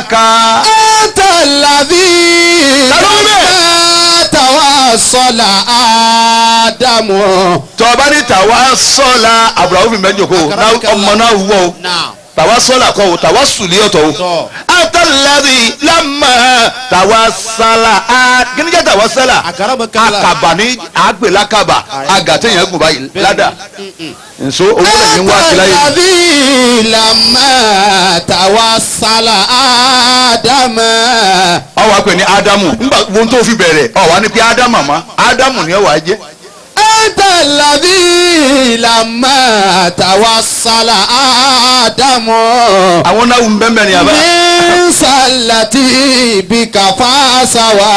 sùràkà. Àtàlàbí tawassala Ádámù. tọ́ba ní tawassola àbúrò fi mẹ́jọ kó ọmọ náà wúwo tawassola kọ́ o tawassuli ọ̀tọ̀ o. àtàlàbí lamma tawassala gíníjà tawassala akaba ní àgbélakaba agàtẹ̀yìn gùn báyìí ládàá nso owó lẹ́yìn wá sí láyé. àtàlàbí lamma tawassala Ádámù. ọwọ́ àpè ní ádámù nígbà wọn tó fi bẹ̀rẹ̀ ọwọ́ ní pé ádámù àmọ́ ádámù ni ọwọ́ ajé. àtàlàbí lamma tawassala Ádámù. àwọn náà wù ń bẹ́ẹ̀ mẹ́rin àbá. min sallati bika fasawa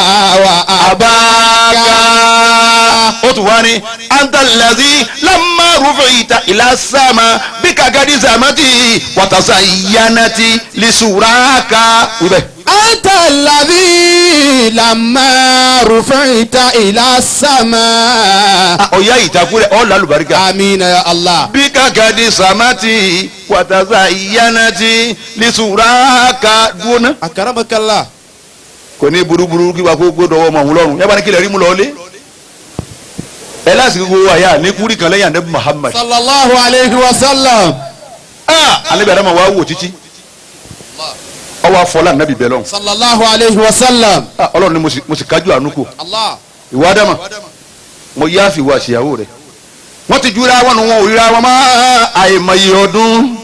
wa abaka. ó tún wá ní antalladhi lamma rufi'ta ila sama bika gadi zamati wa tasayyanati lisuraka. wíbẹ̀. àtàlàbí lamma rufi'ta ila sama. ọ̀ya ìtakùrẹ̀ ọ̀ lálùbáríkà. amina ya Allah. bika gadi zamati wa tasayyanati lisuraka. dúnà. akaramakallah. kò ní burúburú kí wàá kó gbódò ọmọ òun lọ́rùn yẹ́n bá ní kílẹ̀ rí mú lọ́ọ́lé. ẹ lásìkò gbogbo àyà ní kúrì kan lẹ́yìn anabi Muhammad. sallallahu alayhi wa sallam. anabi adama wàá wò títí ọwọ́ afọlá anabi bẹ́ẹ̀ lọ́hùn. sallallahu alayhi wa sallam. ọlọ́run ni mo sì kájú àánú kù. Allah. ìwà adama mo yá fi wá àṣìyàwó rẹ̀ wọ́n ti jura wọn nù wọn ò ríra wọn mọ́ àìmọye ọdún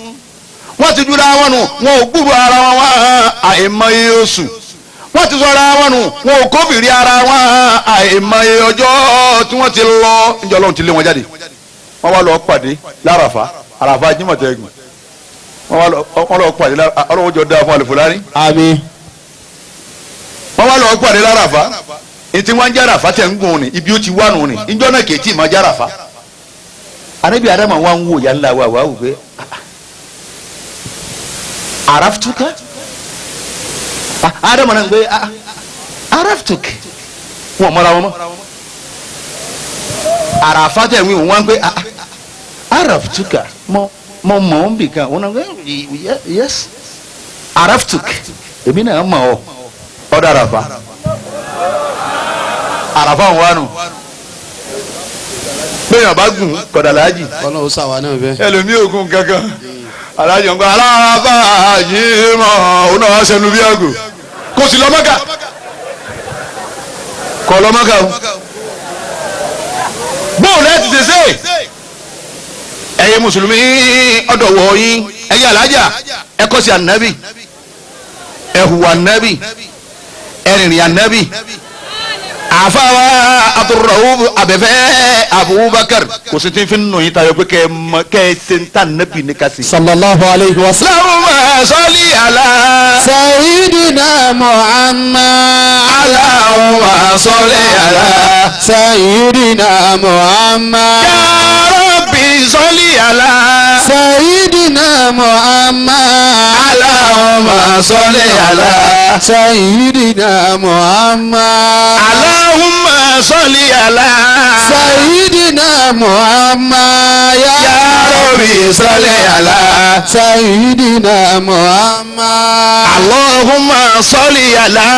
wọ́n ti jura wọn nù wọn ò gbúrò ara wọn mọ́ àìmọye oṣù wọ́n ti sọ̀rọ̀ àwọn nù wọn ò kófìrí ara wọn àìmọye ọjọ́ tí wọ́n ti lọ níjọ́ Ọlọ́run ti lé wọn jáde wọ́n wá lọ pàdé lárafa àràfà jimọ̀tẹ́gùn wọ́n lọ pàdé Ọlọ́run jọ da fún àlùfòlárí. àmín. wọ́n wá lọ pàdé lárafa etí wọ́n ń járafa tẹ̀ ń gùn ni ibi ó ti wà nù ni ìjọ náà kì í tí ì máa járafa. Ànábì Ádámù wa ń wò yà ńlá wa wà wò pé araftuka. Ádámù náà ń gbé araftuk wọn mọ́ra wọn mọ́ àràfà tẹ̀ wí wọn gbé araftuka mọ́ mọ́ ń bì kan wọn náà gbé yes araftuk èmi náà mọ̀ ọ́ ọ̀dọ̀ àràfà wọn wà nù bẹ́ẹ̀ yàn bá gùn kọ̀dà láàjì Ọlọ́run sàwọn náà bẹ́ẹ̀. ẹlòmíì ògùn kankan alájọ ń gbọ́ aláàbà yìí mọ̀ ọ́n náà wá sẹ́nu bí àgò kò sí lọ́mọ́gà kọ̀ lọ́mọ́gà o bóòlù ẹ ti ṣe ẹ̀yin mùsùlùmí ọ̀dọ̀ wọ̀ yín ẹ̀yin alájà ẹ kọ́ sí ànábì ẹ hùwà ànábì ẹ rìnrìn ànábì àfàwà Abdurrauf abẹ́fẹ́ Abubakar kò sí tí ń fi nù yín tayọ pé kẹ́ ẹ ṣe ń tà ànábì ní kasi. sallallahu alayhi wa sallam. Allahumma salli ala sayyidina Muhammad. Allahumma salli ala sayyidina Muhammad. ya Rabbi salli ala sayyidina Muhammad. Allahumma salli ala sayyidina Muhammad. Allahumma salli ala sayyidina Muhammad. ya Rabbi salli ala sayyidina Muhammad. Allahumma salli ala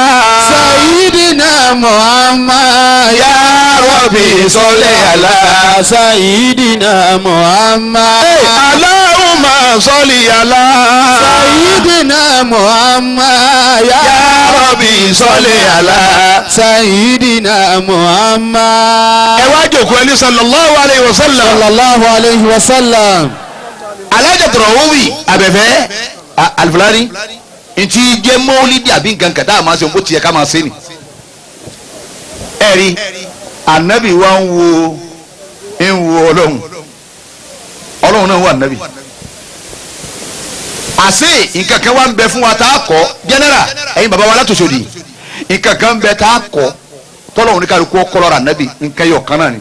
sayyidina Muhammad. ya Rabbi salli ala sayyidina Muhammad. Allahumma salli ala sayyidina Muhammad. ya Rabbi salli ala. sayyidina Muhammad. ẹ wá jókòó ẹni sallallahu alayhi wa sallam. sallallahu alayhi wa sallam. alájà Abdurrauf abẹ́fẹ́ alifulani ntí jẹ́ mọ́lídìí àbí nǹkan kàtà àmọ́ ṣe ń bó tiẹ̀ ká máa ṣe ni. ẹ̀rí anabi wa ń wo ọlọ́run náà ń wo anabi. àṣé nǹkan kan wá ń bẹ fún wa tá a kọ́ jẹ́nẹ́rà ẹ̀yin bàbá wa látòṣòdì nǹkan kan ń bẹ tá a kọ́ tọ́lọ́run ní kálukú ọkọlọ́ra anabi nǹkan yọ̀ kan náà ni.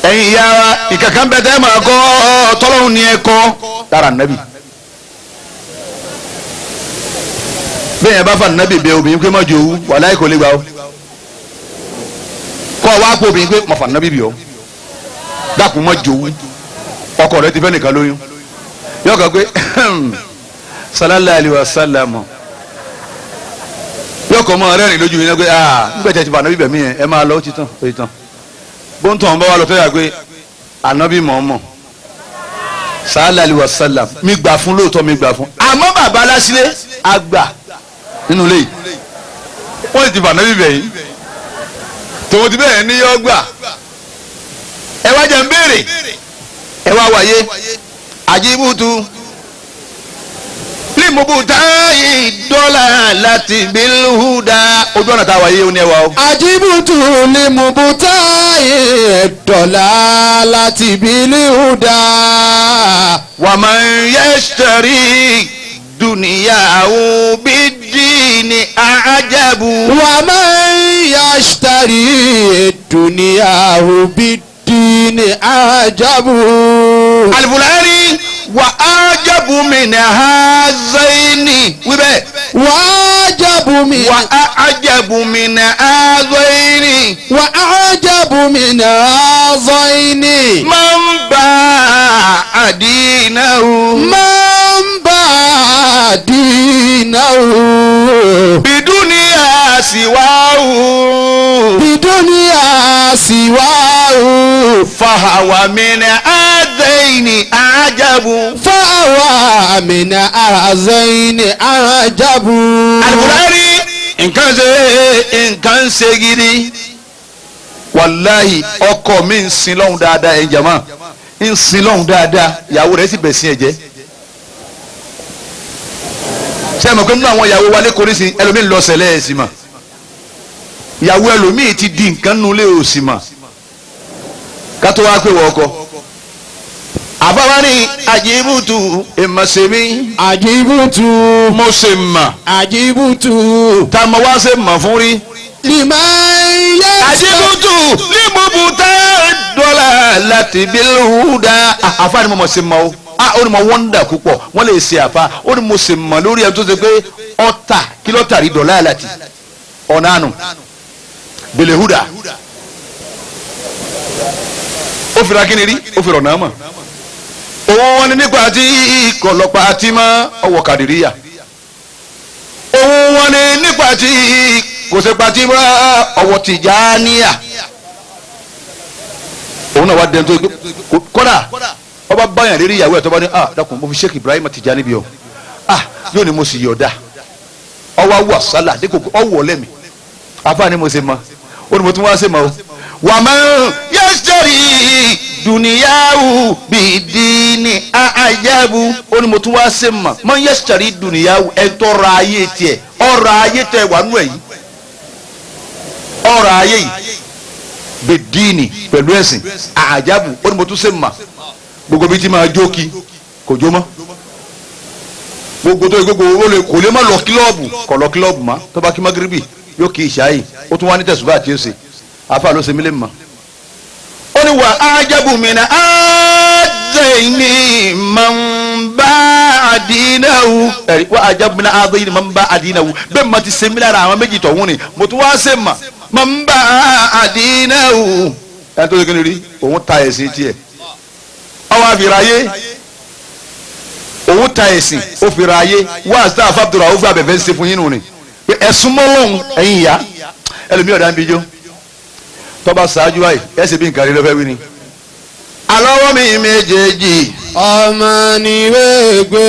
ẹ̀yin ìyá wa nǹkan kan bẹ tẹ́ ẹ máa kọ́ tọ́lọ́run ní ẹ kọ́ lára anabi. bẹ́ẹ̀ yẹn bá fa anabi bẹ obìnrin pé má jò wú wàláhì kò lè gbà ó kọ́ wa kó obìnrin pé má fa anabi bì ọ́ dákun má jò wú ọkọ rẹ ti fẹ́ nìkan lóyún yọ kàn pé sallallahu alaihi wasallam yọkọ̀ mọ́ rẹ́rìn lójú yìí náà pé nígbà tí a ti bá ànábì bẹ̀mí yẹn ẹ máa lọ ó ti tán bóńtọ̀ ń bá wa lọ fẹ́ yà pé ànábì mọ̀ọ́mọ̀ sallallahu alaihi wasallam mi gbà fún lóòótọ́ mi gbà fún àmọ́ bàbá aláṣílẹ̀ àgbà nínú ilé yìí wọ́n ti bá ànábì bẹ̀yìn tòun ti bẹ́ẹ̀ ní yọ gbà ẹ wá jẹ́ ń béèrè ẹ wá wáyé àjíbùtù limubutai dọ́là láti bilhuda ojú ọ̀nà tá a wáyé ó ní ẹwà o. àjíbùtù limubutai dọ́là láti bilhuda. wa man yashtari duniyahu bid-dini a'jabu. wa man yashtari duniyahu bid-dini a'jabu. Al-Fulani wa ajabu min hazaini wíbẹ̀. wa ajabu min. wa ajabu min hazaini. wa ajabu min hazaini. man ba'a dinahu. man ba'a dinahu. biduniya siwahu. biduniya siwahu. fahawa min hazaini ajabu. fawa min hazaini ajabu. Al-Fulani nǹkan ṣe gidi wàláhì ọkọ mi ń sin lọ́hùn dáadáa ẹ̀ jàmá ń sin lọ́hùn dáadáa ìyàwó rẹ̀ sì bẹ̀ sí ẹ̀jẹ̀ ṣé ẹ mọ̀ pé nínú àwọn ìyàwó wa lẹ́kọ̀ọ́ nísìn ẹlòmíì ń lọ sẹ̀lẹ̀ ẹ̀ sì mà ìyàwó ẹlòmíì ti di nǹkan nulẹ̀ ò sì mà kátó wá pé wọ́n ọkọ àbáwárí àjíbùtù ìmọ̀sẹ̀mí àjíbùtù mo ṣe mà àjíbùtù tá a mọ̀ wá ṣe mà fún rí. liman àjíbùtù limubuta dọ́là láti bilhuda. àfa ni mo mọ̀ ṣe mà o ó ní mo wọ́ndà púpọ̀ wọ́n lè ṣe àfa ó ní mo ṣe mà lórí ẹ̀ tó ṣe pé ọ̀tà kìlọ́tàrí dọ́là láti ọ̀nà àánú bilhuda ó fira kí ni rí ó fira ọ̀nà àmọ́ òun wọn ni nípa tí kọlọpàá àti mọ ọwọ́ kàdìríyà òun wọn ni nípa tí kò ṣe pàtí mọ ọwọ́ tìjàníyà òun náà wá dẹni tó kódà ọba báyàn lérí ìyàwó ẹ̀ tó bá ní dákun mo fi Sheikh Ibrahim Tijani bí o yóò ní mo sì yọ̀ọ̀dà ọwọ́ awọ sálà dípò ọwọ́ lẹ́mí afáàní mo ṣe mọ ó ní mo tún wá ṣe mọ o wà má yẹ́sítẹ́rì dùnìyàwó bìdínì àjẹbù ó ní mo tún wá ṣe mọ má yẹ́sítẹ́rì dùnìyàwó ẹ̀ tọrọ ayé tiẹ̀ ọrọ̀ ayé tẹ̀ wà nù ẹ̀ yìí ọrọ̀ ayé yìí bìdínì pẹ̀lú ẹ̀sìn àjẹbù ó ní mo tún ṣe mọ gbogbo bíi ti máa jó kí kò jó mọ́ gbogbo tó gbogbo kò lè má lọ kílọ̀bù kọ̀ lọ kílọ̀bù má tó bá kí magiribi yóò kí ìṣáyì ó tún wá ní tẹ̀sùbá àti ẹ̀sìn afa ló ṣe mí lè mọ̀ ó ní wà ájábù mi náà ájẹ́ni máa ń bá àdínàwó ẹ̀rí wà ájábù mi náà ájẹ́ni máa ń bá àdínàwó bẹ́ẹ̀ ma ti ṣe mí lára àwọn méjì tọ̀hún ni mo tún wá ṣe mà máa ń bá àdínàwó ẹni tó ṣe kí ni rí òun ta ẹ̀sìn tiẹ̀ ọwọ́ àfìráyé òun ta ẹ̀sìn ó fi ra ayé wá àti àfa Abdulrahman ó fún abẹ́fẹ́ ń ṣe fún yín nù ni pé ẹ̀sùn mọ́lọ́hún ẹ̀yin ìyá ẹlòmíì ọ̀dà ń bí jó tọ́ba ṣáájú báyìí ẹ̀sìn bí nǹkan rí lọ́fẹ́ wí ni. alọ́wọ́ mi méjèèjì. ọmọ ni wéègbé.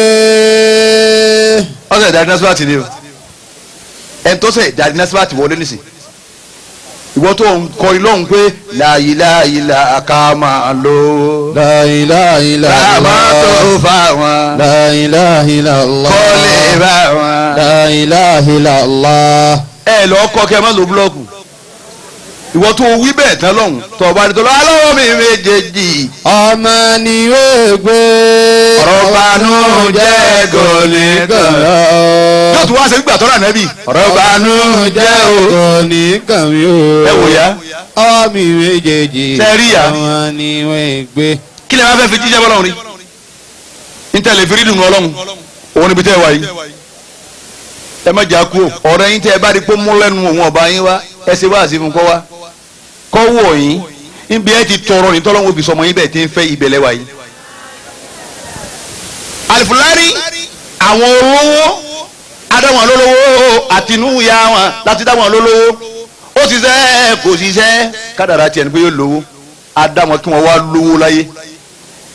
ọ̀sẹ̀ ìdarí násípàtì ni o ẹni tó sẹ̀ ìdarí násípàtì wọlé nìsín ìwọ tó ń kọrin lọ́hùn pé láyìláyìlá ká máa lò láyìláyìlá ká máa tó fáwọn láyìláyìlá kọ́lé báwọn. láyìláyìlá ẹ lọ kọ kẹ má lo búlọ́ọ̀kù ìwọ tó wí bẹ́ẹ̀ tán lọ́hùn tó ọba ní tọ́lọ́ alọ́wọ́ mi méjèèjì. ọmọ ni wéègbé. ọ̀rọ̀ banú jẹ́ gòlígàn. yóò tún wá ṣe gbígbà tọ́lá nẹ́bí. ọ̀rọ̀ banú jẹ́ gòlígàn mi o. ẹ wò ya. ọmọ mi méjèèjì. sẹ́rí ya. ọmọ ni wéègbé. kí lè máa fẹ́ fi jíjẹ́ bọ́lọ́run rí. n tẹ̀lé fi rí dùnú ọlọ́run òun níbi tẹ́ ẹ wá yìí. ẹ má jà kú ọ̀rẹ́ yín tẹ́ ẹ bá rí pé mú lẹ́nu òun ọba yín wá ẹ ṣe wá àṣìfún kọ́ wá kọ́ wọ̀ yín níbi ẹ ti tọrọ ní tọ́lọ́wọ́ fi sọmọ yín bẹ́ẹ̀ ti ń fẹ́ ìbẹ̀lẹ̀ wá yìí. Al-Fulani àwọn olówó adáwọn lólówó àtinú ya wọn láti dáwọn lólówó ó ṣiṣẹ́ kò ṣiṣẹ́ kádàrá tiẹ̀ ní pé yóò lówó adáwọn kí wọ́n wá lówó láyé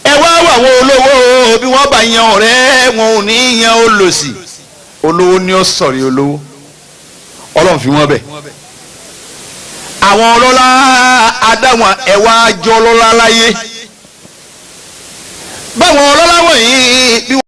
ẹ wá wà àwọn olówó bí wọ́n bá yan ọ̀rẹ́ wọn ò ní yan olòṣì olówó ni ó sọ̀rí olówó ọlọ́run fi wọ́n bẹ̀ àwọn ọlọ́lá adáwọn ẹ̀wà àjọ ọlọ́lá láyé báwọn ọlọ́lá wọ̀nyí bí